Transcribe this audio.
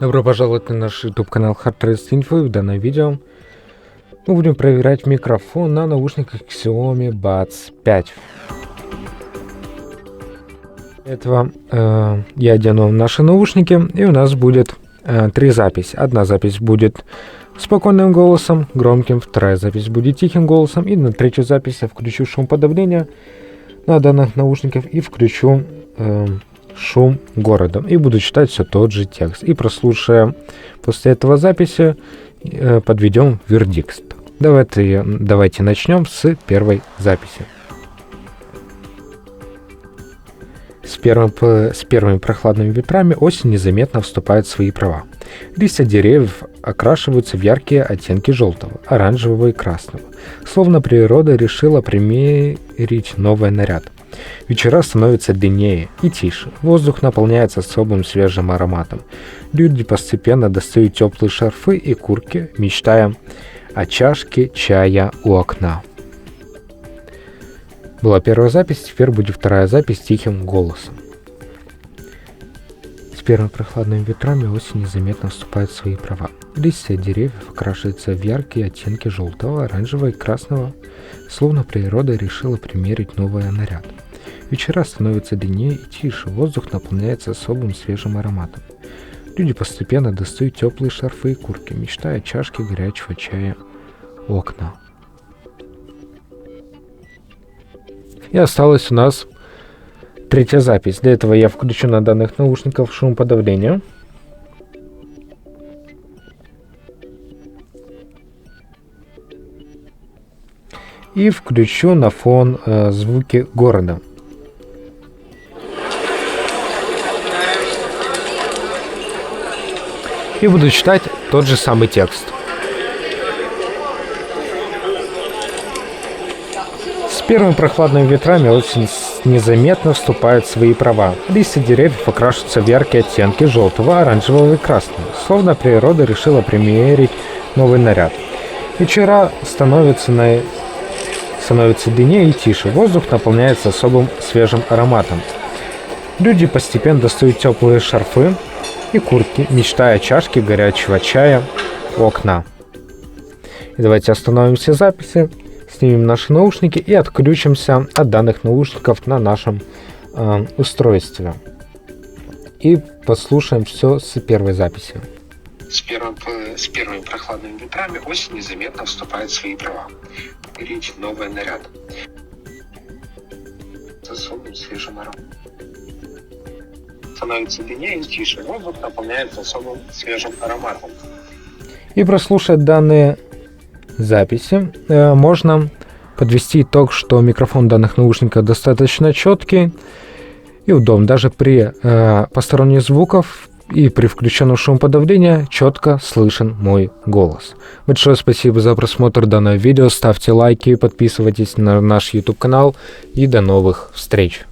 Добро пожаловать на наш YouTube канал Hard Rest Info. В данном видео мы будем проверять микрофон на наушниках Xiaomi Buds 5. Для этого я одену наши наушники, и у нас будет три записи. Одна запись будет спокойным голосом, громким, вторая запись будет тихим голосом, и на третью запись я включу шумоподавление на данных наушниках и включу шум города. И буду читать все тот же текст. И прослушая после этого записи, подведем вердикт. Давайте начнем с первой записи. С первыми прохладными ветрами осень незаметно вступает в свои права. Листья деревьев окрашиваются в яркие оттенки желтого, оранжевого и красного. Словно природа решила примерить новый наряд. Вечера становятся длиннее и тише. Воздух наполняется особым свежим ароматом. Люди постепенно достают теплые шарфы и куртки, мечтая о чашке чая у окна. Была первая запись, теперь будет вторая запись тихим голосом. С первыми прохладными ветрами осень незаметно вступает в свои права. Листья деревьев окрашиваются в яркие оттенки желтого, оранжевого и красного, словно природа решила примерить новый наряд. Вечера становятся длиннее и тише, воздух наполняется особым свежим ароматом. Люди постепенно достают теплые шарфы и куртки, мечтая о чашке горячего чая у окна. И осталась у нас третья запись. Для этого я включу на данных наушниках шумоподавление. И включу на фон звуки города. И буду читать тот же самый текст. С первыми прохладными ветрами осень незаметно вступает в свои права. Листья деревьев окрашиваются в яркие оттенки желтого, оранжевого и красного, словно природа решила примерить новый наряд. Вечера становятся длиннее и тише, воздух наполняется особым свежим ароматом. Люди постепенно достают теплые шарфы и куртки, мечтая о чашке горячего чая у окна. И давайте остановим все записи, снимем наши наушники и отключимся от данных наушников на нашем устройстве. И послушаем все с первой записи. С первыми прохладными ветрами осень незаметно вступает в свои права. Берите новый наряд. С особым свежим ароматом. Становится длиннее и тише. Воздух наполняется особым свежим ароматом. И прослушать данные записи можно подвести итог, что микрофон данных наушников достаточно четкий и удобен. Даже при посторонних звуках и при включенном шумоподавлении четко слышен мой голос. Большое спасибо за просмотр данного видео. Ставьте лайки, подписывайтесь на наш YouTube канал и до новых встреч.